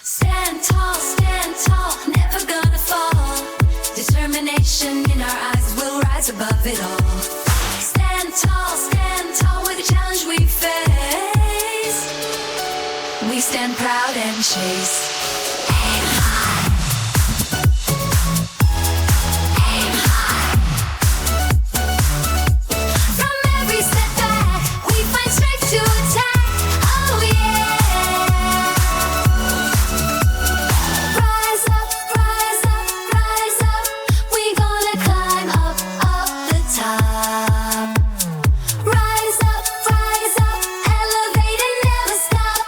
Stand tall, never gonna fall. Determination in our eyes, we'll rise above it all. Stand tall with the challenge we face. We stand proud and chase. Aim high. Aim high. From every setback, we find strength to attack. Oh yeah. Rise up, rise up, rise up. We gonna climb up the top. Rise up, elevate and never stop.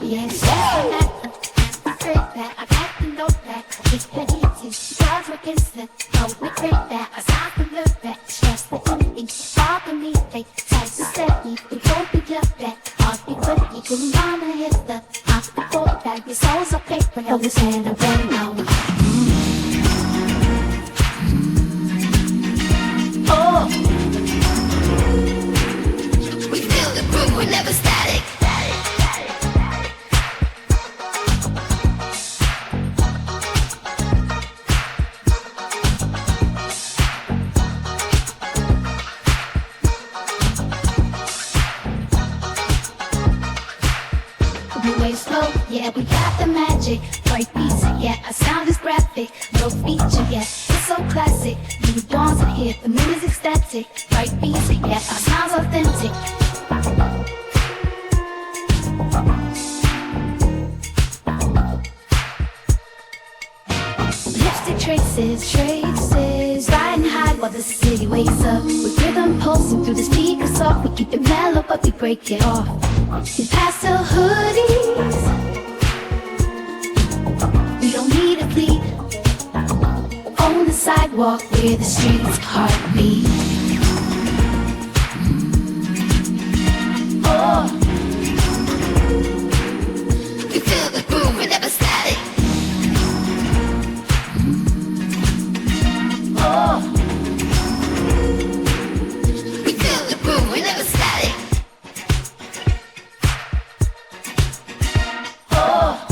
yeah, it's just a matter. I heard that, I got to know that. It's the easy, God's work instant. Oh, we create that, I stop and look back. It's just the enemy, far beneath it. Tight to steady, we won't be left back. I'll be good, you can run and hit the off the board back. Your soul's a paper, no, this hand and rain now. Oh, We feel the groove, we're never static. we way slow, yeah, we got the magic. Right beats, yeah, our sound is graphic. No feature, yeah, it's so classic. New dawns are here, the mood is ecstatic. Right beats, yeah, our sound's authentic. Lipstick traces, riding high while the city wakes up. With rhythm pulsing through the speakers off. We keep it mellow, but we break it off. In pastel hoodies, we don't need a fleet. On the sidewalk where the streets heartbeat. Oh, We feel the groove, we're never static. oh, We feel the groove, we're never static. oh.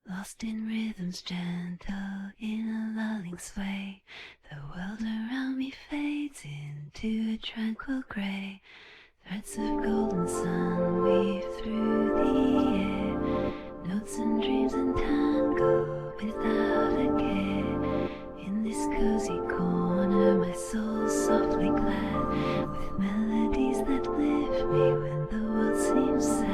Lost in rhythms gentle, in a lulling sway, the world around me fades into a tranquil grey. Threads of golden sun weave through the air, notes and dreams entangle without a care. In this cozy corner, my soul's softly glad, with melodies that lift me when the world seems sad.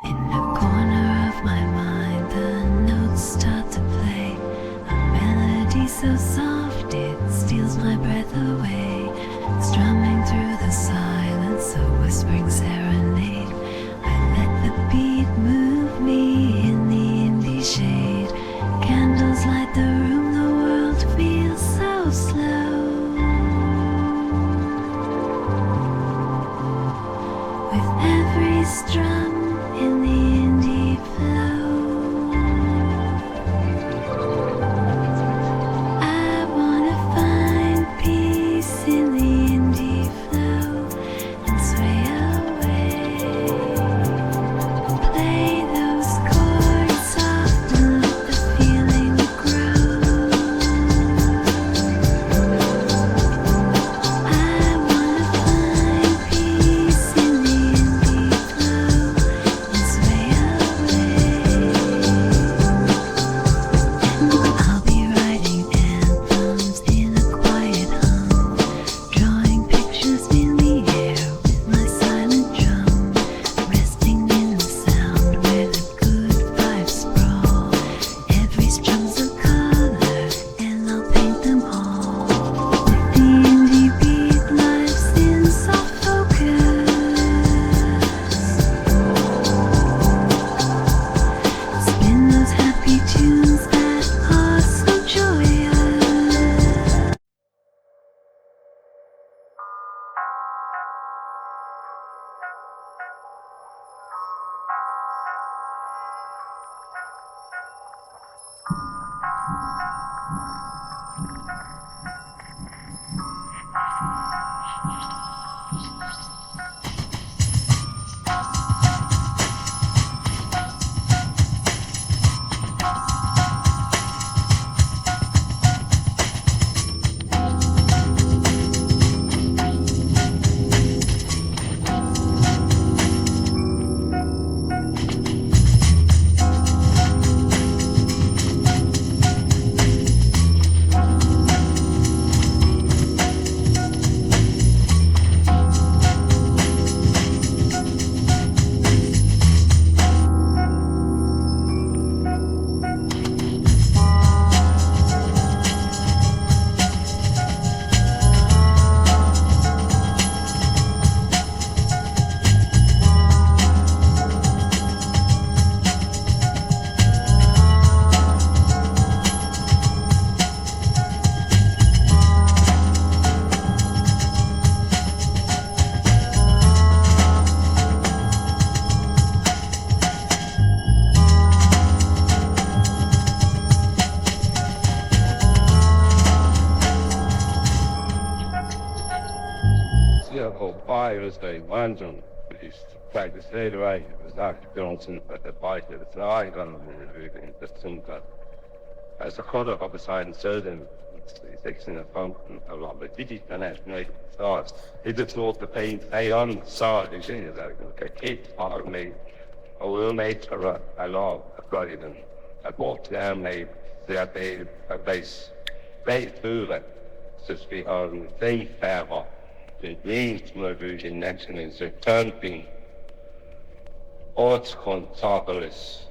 In the corner of my mind, the notes start to play, a melody so soft it steals my breath away. Strumming through the silence, a whispering serenade. I let the beat move me in the indie shade. Candles light the room, the world feels so slow. With every strum in the indie flow, I wanna find peace in the indie flow and sway away. Play those chords soft and let the feeling grow. circle fires they lantern. Is like the straight away. It was Dr. Johnson at the bike of the fly gun in the Sunka. As a quarter of a sign certain fixing a fountain along the digit and as night thoughts. He just thought the pain pay on saw it is that a kid or me. I will make a law of God and I walked down that they a base through that to speak on the same power. The means murders in action is a turning odds contagolis.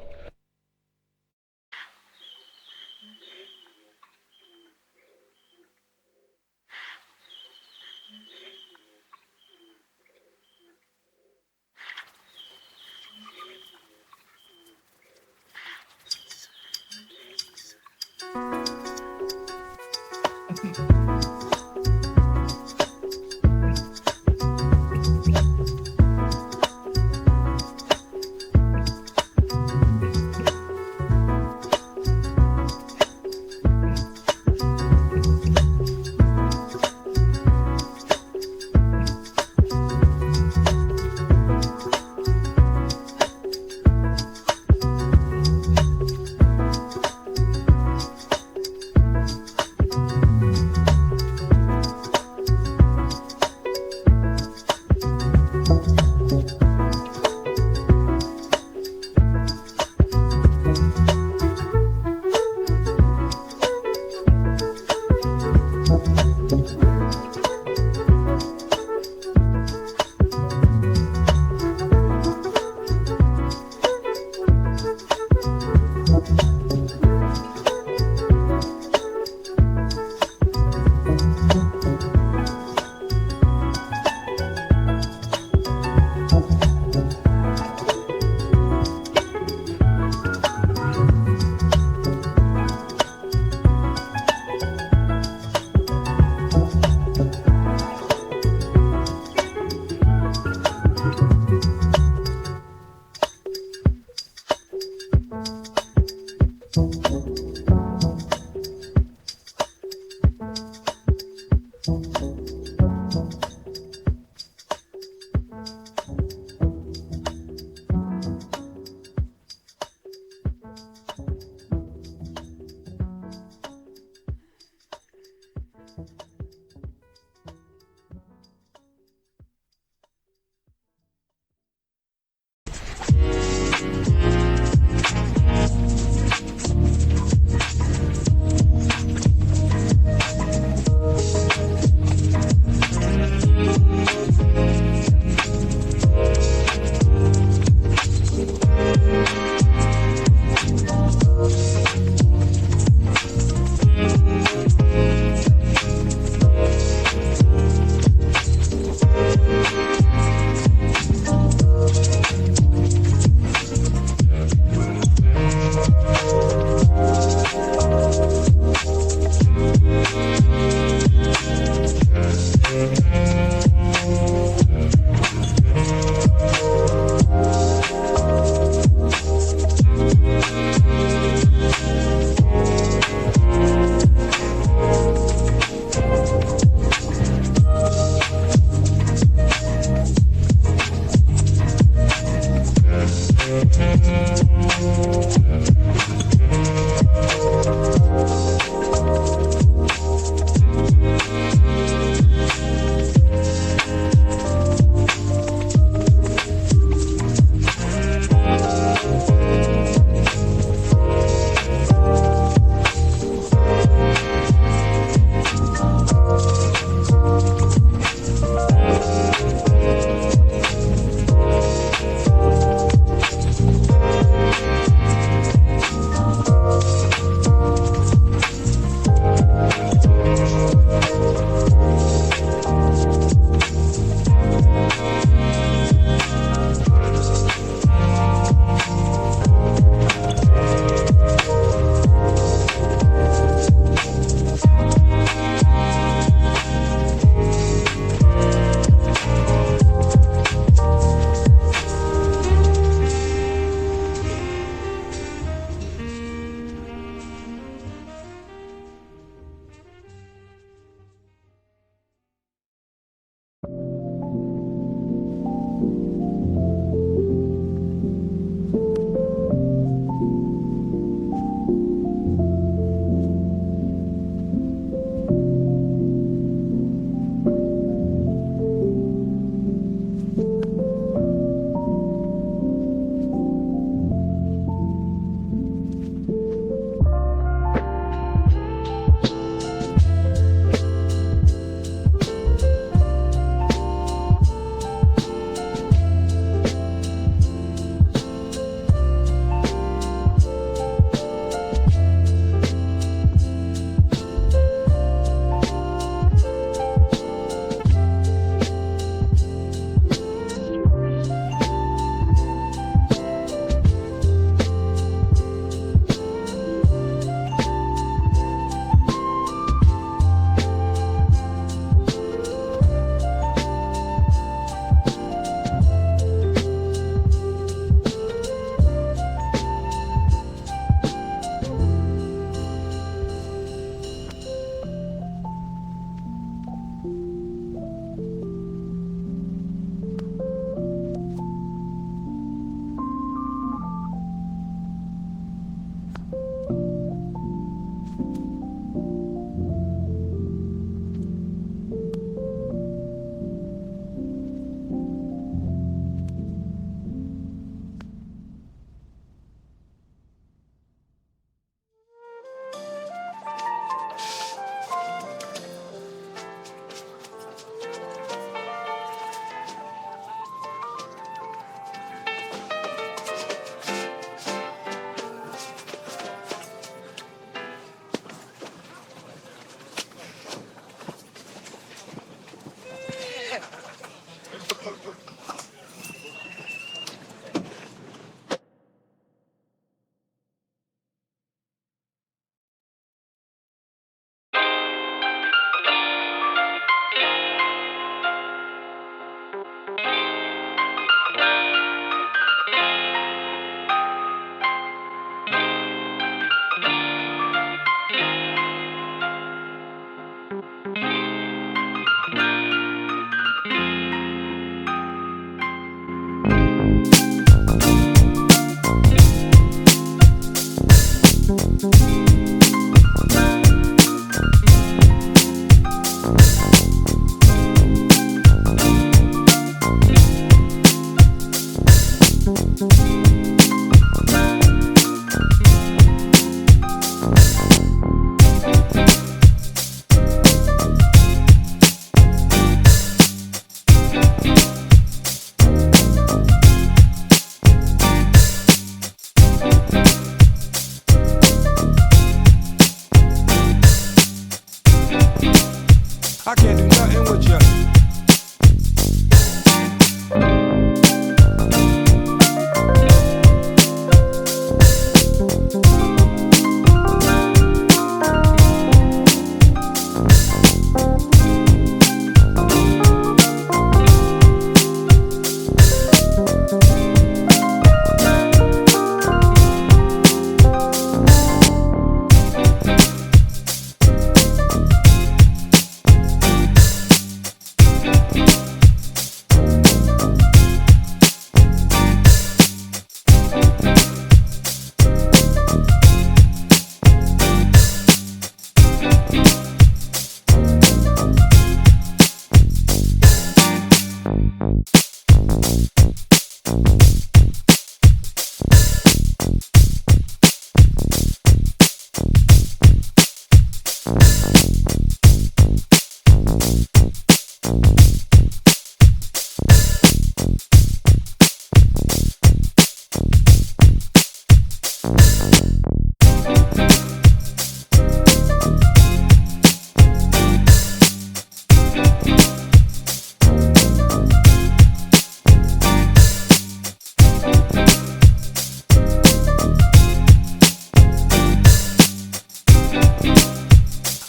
I can't do nothing with ya.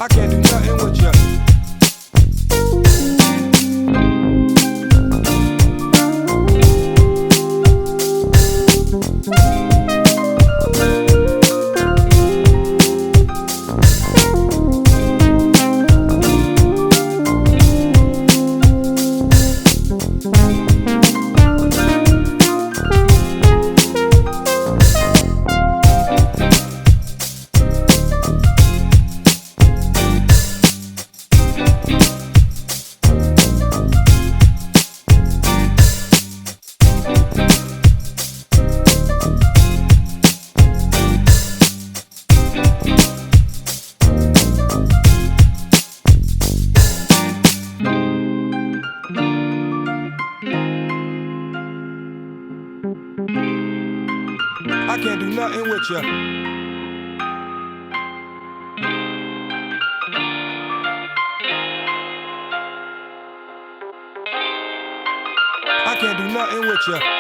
I can't do nothing with ya. I can't do nothing with ya. I can't do nothing with ya.